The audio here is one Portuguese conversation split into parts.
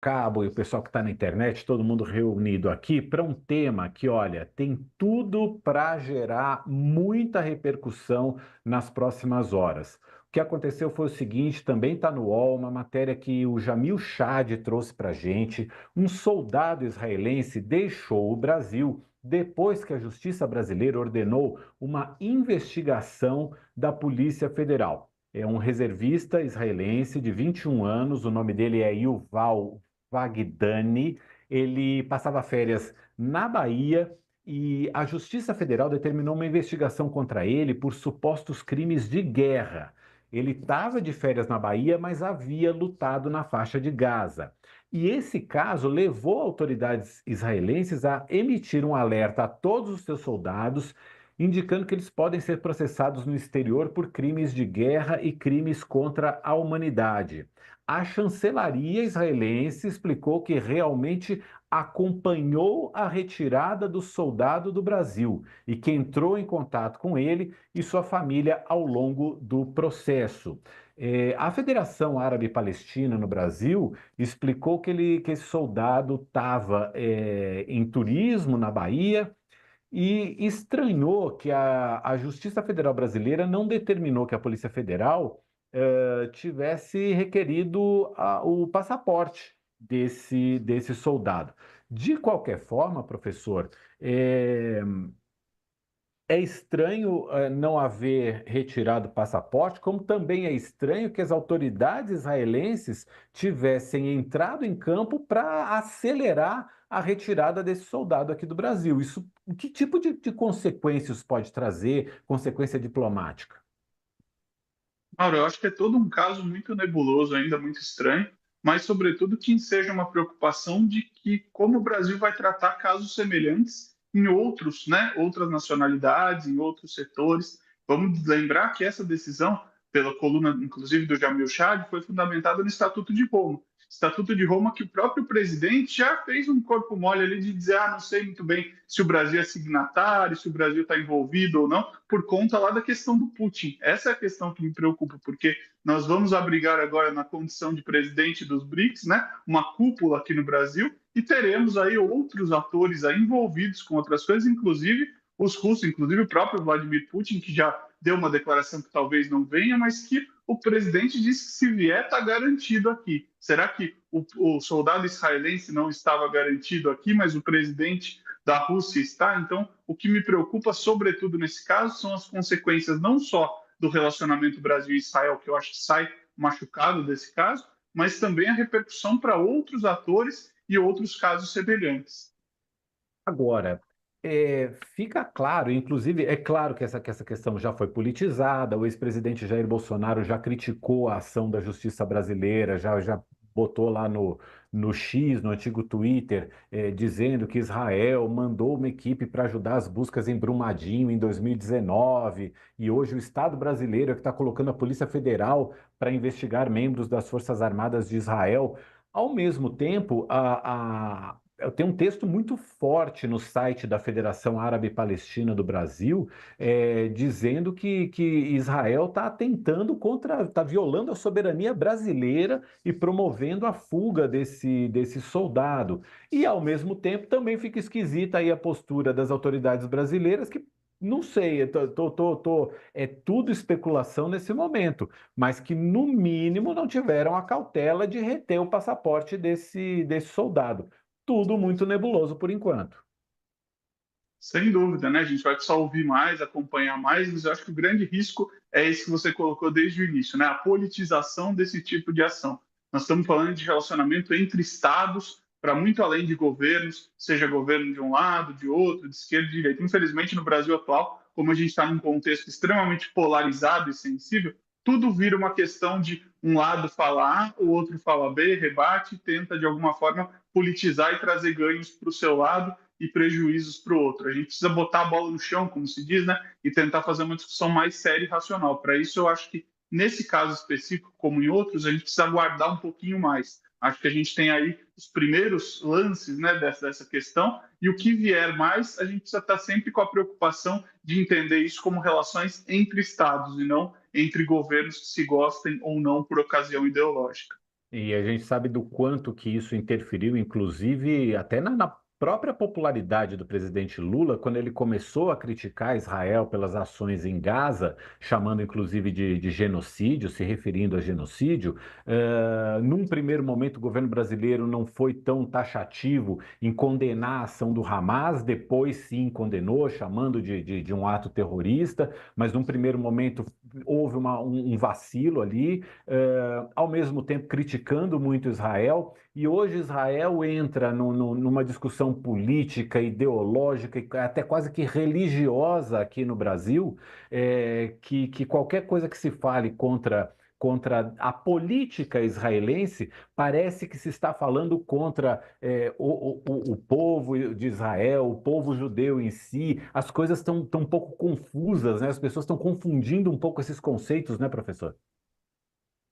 Cabo e o pessoal que está na internet, todo mundo reunido aqui para um tema que, olha, tem tudo para gerar muita repercussão nas próximas horas. O que aconteceu foi o seguinte, também está no UOL, uma matéria que o Jamil Chad trouxe para a gente. Um soldado israelense deixou o Brasil depois que a justiça brasileira ordenou uma investigação da Polícia Federal. É um reservista israelense de 21 anos, o nome dele é Yuval Vagdani. Ele passava férias na Bahia e a Justiça Federal determinou uma investigação contra ele por supostos crimes de guerra. Ele estava de férias na Bahia, mas havia lutado na faixa de Gaza. E esse caso levou autoridades israelenses a emitir um alerta a todos os seus soldados, indicando que eles podem ser processados no exterior por crimes de guerra e crimes contra a humanidade. A chancelaria israelense explicou que realmente acompanhou a retirada do soldado do Brasil e que entrou em contato com ele e sua família ao longo do processo. A Federação Árabe Palestina no Brasil explicou que esse soldado estava em turismo na Bahia e estranhou que a Justiça Federal Brasileira não determinou que a Polícia Federal tivesse requerido o passaporte desse soldado. De qualquer forma, professor, é, é estranho não haver retirado o passaporte, como também é estranho que as autoridades israelenses tivessem entrado em campo para acelerar a retirada desse soldado aqui do Brasil. Isso, que tipo de consequências pode trazer, consequência diplomática? Mauro, eu acho que é todo um caso muito nebuloso, ainda muito estranho, mas, sobretudo, que seja uma preocupação de que como o Brasil vai tratar casos semelhantes em outros, né, outras nacionalidades, em outros setores. Vamos lembrar que essa decisão, pela coluna, inclusive, do Jamil Chad, foi fundamentada no Estatuto de Roma. Estatuto de Roma que o próprio presidente já fez um corpo mole ali de dizer, não sei muito bem se o Brasil é signatário, se o Brasil está envolvido ou não, por conta lá da questão do Putin. Essa é a questão que me preocupa, porque nós vamos abrigar agora na condição de presidente dos BRICS, né, uma cúpula aqui no Brasil, e teremos aí outros atores aí envolvidos com outras coisas, inclusive os russos, inclusive o próprio Vladimir Putin, que já deu uma declaração que talvez não venha, mas que o presidente disse que se vier está garantido aqui. Será que o soldado israelense não estava garantido aqui, mas o presidente da Rússia está? Então, o que me preocupa, sobretudo nesse caso, são as consequências não só do relacionamento Brasil-Israel, que eu acho que sai machucado desse caso, mas também a repercussão para outros atores e outros casos semelhantes. Agora, fica claro, inclusive, é claro que essa questão já foi politizada, o ex-presidente Jair Bolsonaro já criticou a ação da justiça brasileira, já botou lá no X, no antigo Twitter, dizendo que Israel mandou uma equipe para ajudar as buscas em Brumadinho em 2019, e hoje o Estado brasileiro é que está colocando a Polícia Federal para investigar membros das Forças Armadas de Israel. Ao mesmo tempo, tem um texto muito forte no site da Federação Árabe Palestina do Brasil, dizendo que Israel está tentando está violando a soberania brasileira e promovendo a fuga desse soldado. E, ao mesmo tempo, também fica esquisita aí a postura das autoridades brasileiras, que não sei, é tudo especulação nesse momento, mas que, no mínimo, não tiveram a cautela de reter o passaporte desse soldado. Tudo muito nebuloso por enquanto. Sem dúvida, né? A gente vai precisar ouvir mais, acompanhar mais, mas eu acho que o grande risco é esse que você colocou desde o início, né? A politização desse tipo de ação. Nós estamos falando de relacionamento entre estados, para muito além de governos, seja governo de um lado, de outro, de esquerda, de direita. Infelizmente, no Brasil atual, como a gente está num contexto extremamente polarizado e sensível, tudo vira uma questão de um lado fala A, o outro fala B, rebate, tenta de alguma forma politizar e trazer ganhos para o seu lado e prejuízos para o outro. A gente precisa botar a bola no chão, como se diz, né? E tentar fazer uma discussão mais séria e racional. Para isso, eu acho que nesse caso específico, como em outros, a gente precisa aguardar um pouquinho mais. Acho que a gente tem aí os primeiros lances, né, dessa questão, e o que vier mais, a gente precisa estar sempre com a preocupação de entender isso como relações entre estados e não entre governos que se gostem ou não por ocasião ideológica. E a gente sabe do quanto que isso interferiu, inclusive até na própria popularidade do presidente Lula, quando ele começou a criticar Israel pelas ações em Gaza, chamando inclusive de genocídio, se referindo a genocídio. Num primeiro momento, o governo brasileiro não foi tão taxativo em condenar a ação do Hamas, depois sim condenou, chamando de um ato terrorista, mas num primeiro momento houve um vacilo ali, ao mesmo tempo criticando muito Israel, e hoje Israel entra numa discussão política, ideológica e até quase que religiosa aqui no Brasil, que qualquer coisa que se fale contra a política israelense, parece que se está falando contra o povo de Israel, o povo judeu em si. As coisas estão um pouco confusas, né? As pessoas estão confundindo um pouco esses conceitos, né, professor?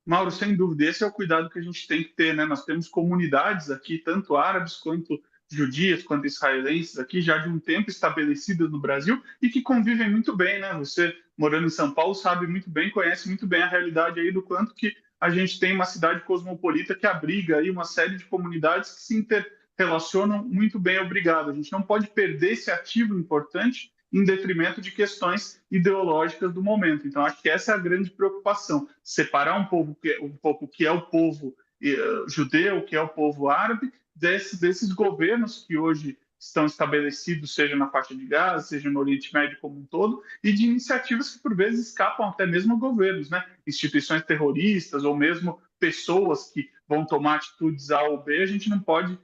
Mauro, sem dúvida, esse é o cuidado que a gente tem que ter, né? Nós temos comunidades aqui, tanto árabes quanto judias, quanto israelenses aqui, já de um tempo estabelecidas no Brasil e que convivem muito bem, né? Você, morando em São Paulo, sabe muito bem, conhece muito bem a realidade aí do quanto que a gente tem uma cidade cosmopolita que abriga aí uma série de comunidades que se interrelacionam muito bem, obrigado. A gente não pode perder esse ativo importante em detrimento de questões ideológicas do momento. Então, acho que essa é a grande preocupação, separar um pouco o que é o povo judeu, o que é o povo árabe, desses governos que hoje estão estabelecidos, seja na faixa de Gaza, seja no Oriente Médio como um todo, e de iniciativas que, por vezes, escapam até mesmo a governos, né? Instituições terroristas ou mesmo pessoas que vão tomar atitudes A ou B, a gente não pode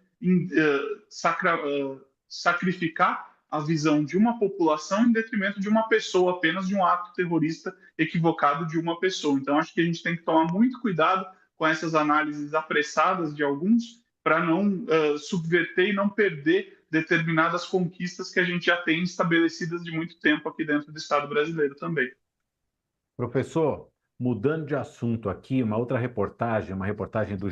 sacrificar a visão de uma população em detrimento de uma pessoa, apenas de um ato terrorista equivocado de uma pessoa. Então, acho que a gente tem que tomar muito cuidado com essas análises apressadas de alguns, para não subverter e não perder determinadas conquistas que a gente já tem estabelecidas de muito tempo aqui dentro do Estado brasileiro também. Professor, mudando de assunto aqui, uma outra reportagem, uma reportagem do